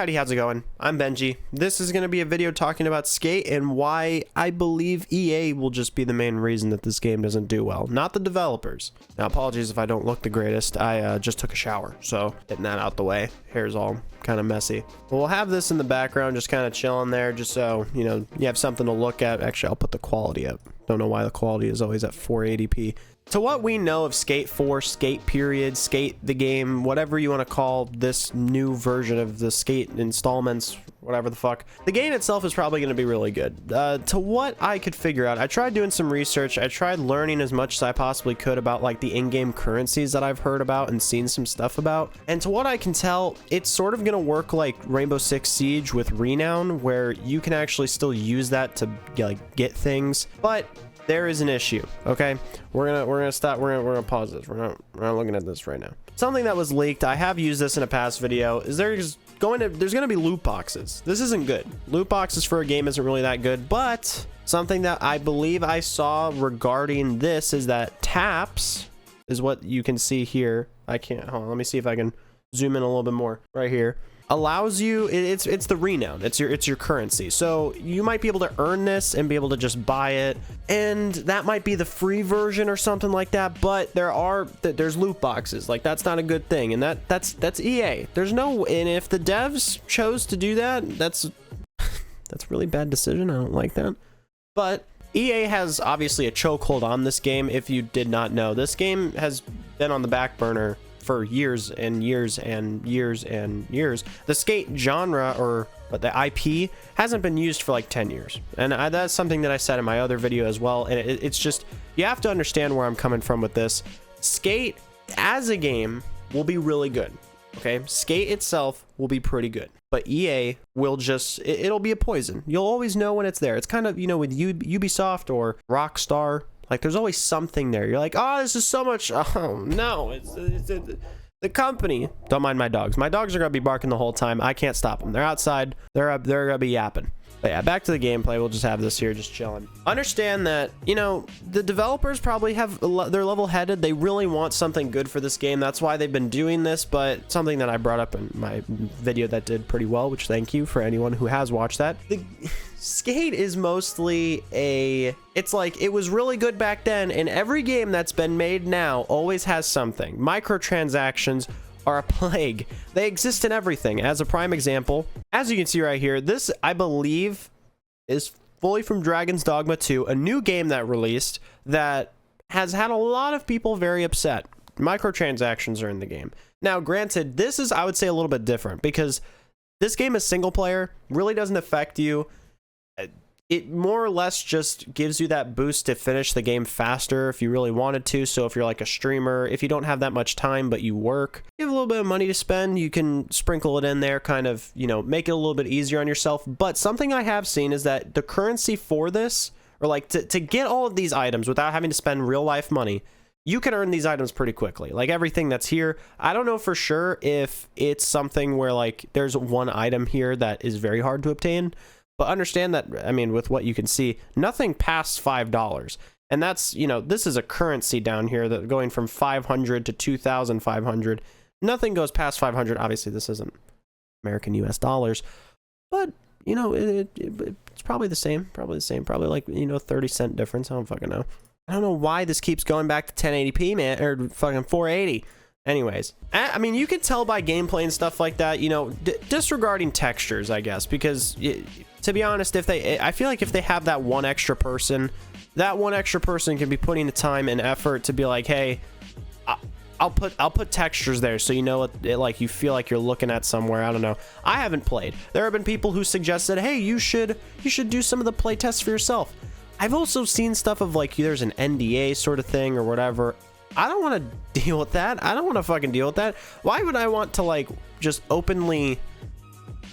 howdy, how's it going? I'm Benji. This is going to be a video talking about Skate and why I believe EA will just be the main reason that this game doesn't do well, not the developers. Now, apologies if I don't look the greatest. I just took a shower, so getting that out the way. Hair's all kind of messy. But we'll have this in the background, just kind of chilling there, just so, you know, you have something to look at. Actually, I'll put the quality up. Don't know why the quality is always at 480p. To what we know of Skate 4, Skate period, Skate the game, whatever you want to call this new version of the Skate installments, whatever the fuck, the game itself is probably going to be really good. To what I could figure out, I tried doing some research. I tried learning as much as I possibly could about like the in-game currencies that I've heard about and seen some stuff about. And to what I can tell, it's sort of going to work like Rainbow Six Siege with Renown, where you can actually still use that to like get things, but there is an issue. Okay, we're gonna stop. We're gonna pause this. We're not looking at this right now. Something that was leaked, I have used this in a past video, is there's gonna be loot boxes. This isn't good. Loot boxes for a game isn't really that good, but something that I believe I saw regarding this is that taps is what you can see here. I can't, hold on, let me see if I can zoom in a little bit more. Right here allows you, it's the renown, it's your currency, so you might be able to earn this and be able to just buy it, and that might be the free version or something like that. But there's loot boxes, like that's not a good thing, and that's EA. There's no, and if the devs chose to do that, that's a really bad decision. I don't like that. But EA has obviously a chokehold on this game. If you did not know, this game has been on the back burner for years and years and years and years. The Skate genre, or the IP, hasn't been used for like 10 years. And that's something that I said in my other video as well. And it's just, you have to understand where I'm coming from with this. Skate as a game will be really good. Okay, Skate itself will be pretty good, but EA will just, it'll be a poison. You'll always know when it's there. It's kind of, you know, with Ubisoft or Rockstar, like there's always something there. You're like, oh, this is so much. Oh no, it's the company. Don't mind my dogs. My dogs are gonna be barking the whole time. I can't stop them. They're outside. They're gonna be yapping. But yeah, back to the gameplay. We'll just have this here, just chilling. Understand that, you know, the developers probably have, they're level-headed. They really want something good for this game. That's why they've been doing this. But something that I brought up in my video that did pretty well, which thank you for anyone who has watched that. The Skate is mostly it's like, it was really good back then, and every game that's been made now always has something. Microtransactions are a plague. They exist in everything. As a prime example, as you can see right here, this, I believe, is fully from Dragon's Dogma 2, a new game that released that has had a lot of people very upset. Microtransactions are in the game. Now, granted, this is, I would say, a little bit different because this game is single player, really doesn't affect you. It more or less just gives you that boost to finish the game faster if you really wanted to. So if you're like a streamer, if you don't have that much time but you work, you have a little bit of money to spend, you can sprinkle it in there, kind of, you know, make it a little bit easier on yourself. But something I have seen is that the currency for this, or like to get all of these items without having to spend real life money, you can earn these items pretty quickly. Like everything that's here, I don't know for sure if it's something where like there's one item here that is very hard to obtain. But understand that, I mean, with what you can see, nothing past $5. And that's, you know, this is a currency down here that going from 500 to 2,500. Nothing goes past 500. Obviously, this isn't American US dollars. But, you know, it's probably the same. Probably the same. Probably like, you know, 30-cent difference. I don't fucking know. I don't know why this keeps going back to 1080p, man, or fucking 480. Anyways, I mean, you can tell by gameplay and stuff like that, you know, disregarding textures, I guess, because to be honest, I feel like if they have that one extra person can be putting the time and effort to be like, hey, I'll put textures there, so you know like you feel like you're looking at somewhere. I don't know. I haven't played. There have been people who suggested, hey, you should do some of the play tests for yourself. I've also seen stuff of like there's an NDA sort of thing or whatever. I don't want to deal with that. I don't want to fucking deal with that. Why would I want to like just openly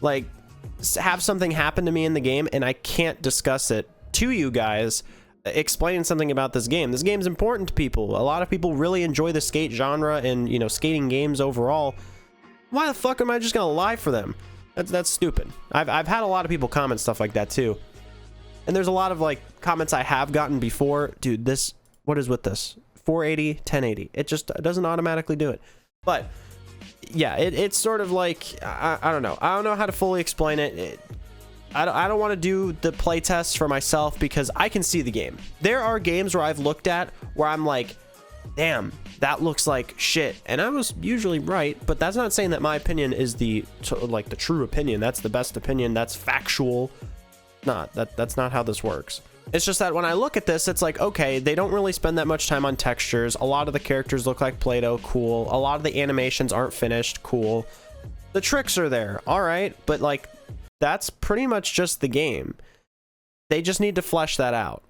like have something happen to me in the game and I can't discuss it to you guys, explaining something about this game? This game's important to people. A lot of people really enjoy the skate genre and, you know, skating games overall. Why the fuck am I just gonna lie for them? That's stupid. I've had a lot of people comment stuff like that too. And there's a lot of like comments I have gotten before. Dude, what is with this? 480, 1080. It just doesn't automatically do it. But yeah, it's sort of like, I don't know. I don't know how to fully explain it. I don't want to do the play tests for myself because I can see the game. There are games where I've looked at where I'm like, damn, that looks like shit. And I was usually right, but that's not saying that my opinion is the true opinion. That's the best opinion. That's factual. That's not how this works. It's just that when I look at this, it's like, okay, they don't really spend that much time on textures. A lot of the characters look like Play-Doh, cool. A lot of the animations aren't finished, cool. The tricks are there, all right, but like, that's pretty much just the game. They just need to flesh that out.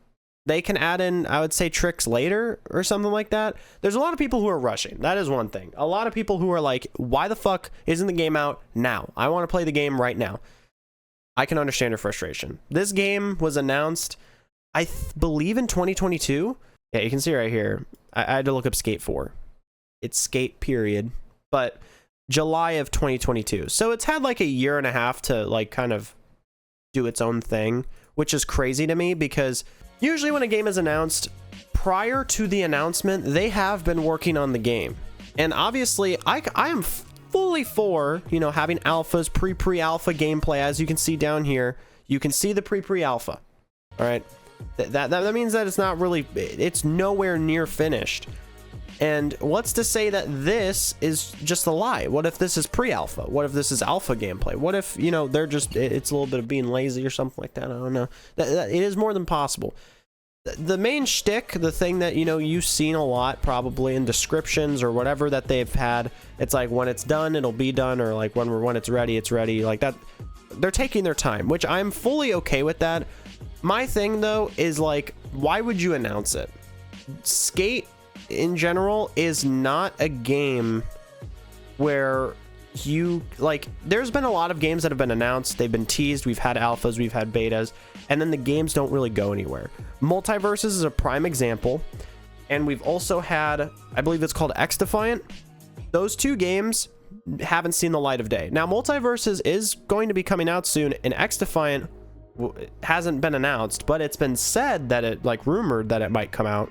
They can add in, I would say, tricks later or something like that. There's a lot of people who are rushing. That is one thing. A lot of people who are like, why the fuck isn't the game out now? I want to play the game right now. I can understand your frustration. This game was announced, I believe, in 2022. Yeah, you can see right here. I had to look up Skate 4. It's Skate period. But July of 2022. So it's had like a year and a half to like kind of do its own thing, which is crazy to me because usually when a game is announced, prior to the announcement, they have been working on the game. And obviously, I am fully for, you know, having alphas, pre-alpha gameplay. As you can see down here, you can see the pre-alpha. All right. That means that it's not really, it's nowhere near finished. And what's to say that this is just a lie? What if this is pre-alpha? What if this is alpha gameplay? What if, you know, they're just, it's a little bit of being lazy or something like that? I don't know. It is more than possible. The main shtick, the thing that, you know, you've seen a lot probably in descriptions or whatever that they've had, it's like when it's done, it'll be done, or like when it's ready, like that. They're taking their time, which I'm fully okay with that. My thing though is like, why would you announce it? Skate in general is not a game where you like, there's been a lot of games that have been announced, they've been teased, we've had alphas, we've had betas, and then the games don't really go anywhere. Multiverses is a prime example, and we've also had, I believe it's called X Defiant. Those two games haven't seen the light of day. Now Multiverses is going to be coming out soon, and X Defiant hasn't been announced, but it's been said that it, like rumored that it might come out.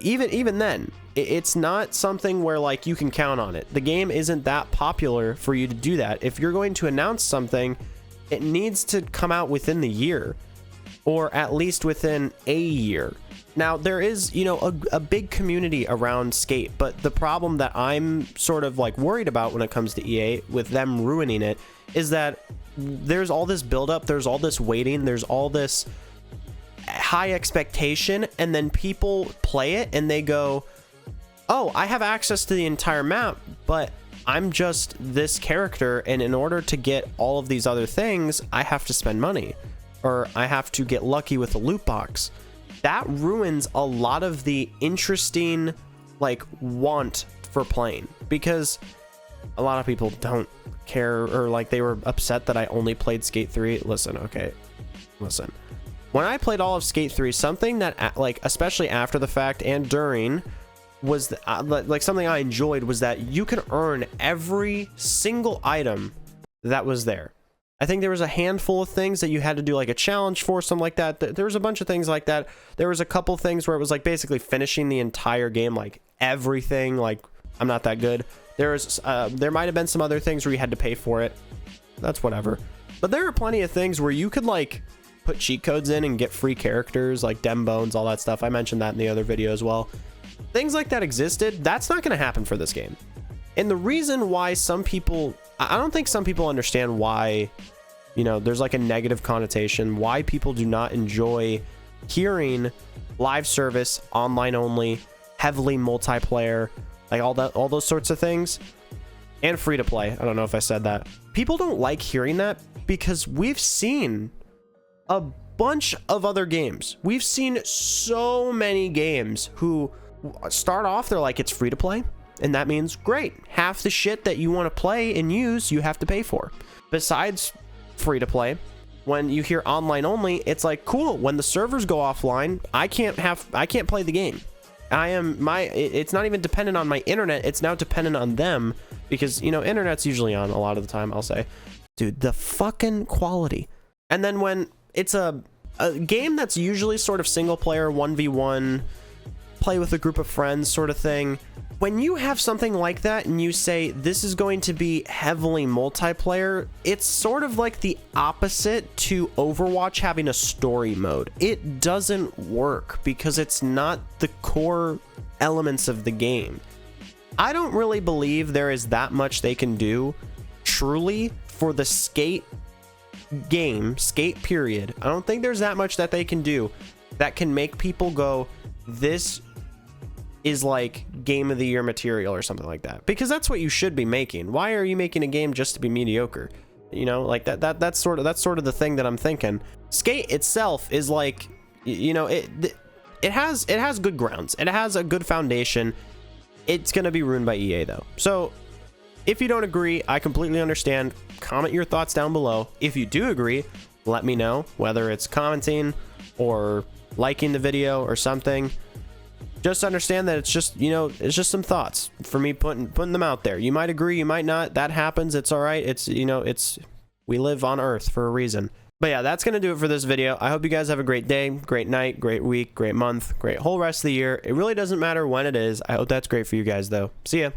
Even then, it's not something where like you can count on it. The game isn't that popular for you to do that. If you're going to announce something, it needs to come out within the year, or at least within a year. Now there is, you know, a big community around Skate, but the problem that I'm sort of like worried about when it comes to EA with them ruining it is that there's all this buildup, there's all this waiting, there's all this high expectation, and then people play it and they go, oh, I have access to the entire map, but I'm just this character, and in order to get all of these other things, I have to spend money, or I have to get lucky with a loot box. That ruins a lot of the interesting like want for playing, because a lot of people don't care, or like they were upset that I only played Skate 3. Listen, when I played all of Skate 3, something that like especially after the fact and during was like something I enjoyed was that you could earn every single item that was there. I think there was a handful of things that you had to do like a challenge for, something like that. There was a bunch of things like that. There was a couple things where it was like basically finishing the entire game, like everything. Like, I'm not that good. There might have been some other things where you had to pay for it. That's whatever. But there are plenty of things where you could like put cheat codes in and get free characters like Dem Bones, all that stuff. I mentioned that in the other video as well. Things like that existed. That's not going to happen for this game. And the reason why some people, I don't think some people understand why, you know, there's like a negative connotation, why people do not enjoy hearing live service, online only, heavily multiplayer, like all those sorts of things, and free to play. I don't know if I said that. People don't like hearing that because we've seen a bunch of other games. We've seen so many games who start off, they're like, it's free to play. And that means, great, half the shit that you want to play and use, you have to pay for. Besides free to play, when you hear online only, it's like, cool, when the servers go offline, I can't play the game. It's not even dependent on my internet, it's now dependent on them, because, you know, internet's usually on a lot of the time, I'll say. Dude, the fucking quality. And then when it's a game that's usually sort of single player, 1v1, play with a group of friends sort of thing, When you have something like that and you say this is going to be heavily multiplayer, it's sort of like the opposite to Overwatch having a story mode. It doesn't work because it's not the core elements of the game. I don't really believe there is that much they can do truly for the Skate game, Skate period. I don't think there's that much that they can do that can make people go, this is like game of the year material or something like that, because that's what you should be making. Why are you making a game just to be mediocre? You know, like that's sort of the thing that I'm thinking. Skate itself is like, you know, it has good grounds, it has a good foundation. It's gonna be ruined by EA though. So if you don't agree, I completely understand. Comment your thoughts down below. If you do agree, let me know, whether it's commenting or liking the video or something. Just understand that it's just, you know, it's just some thoughts for me putting them out there. You might agree, you might not. That happens. It's all right. It's, you know, we live on Earth for a reason. But yeah, that's going to do it for this video. I hope you guys have a great day, great night, great week, great month, great whole rest of the year. It really doesn't matter when it is. I hope that's great for you guys though. See ya.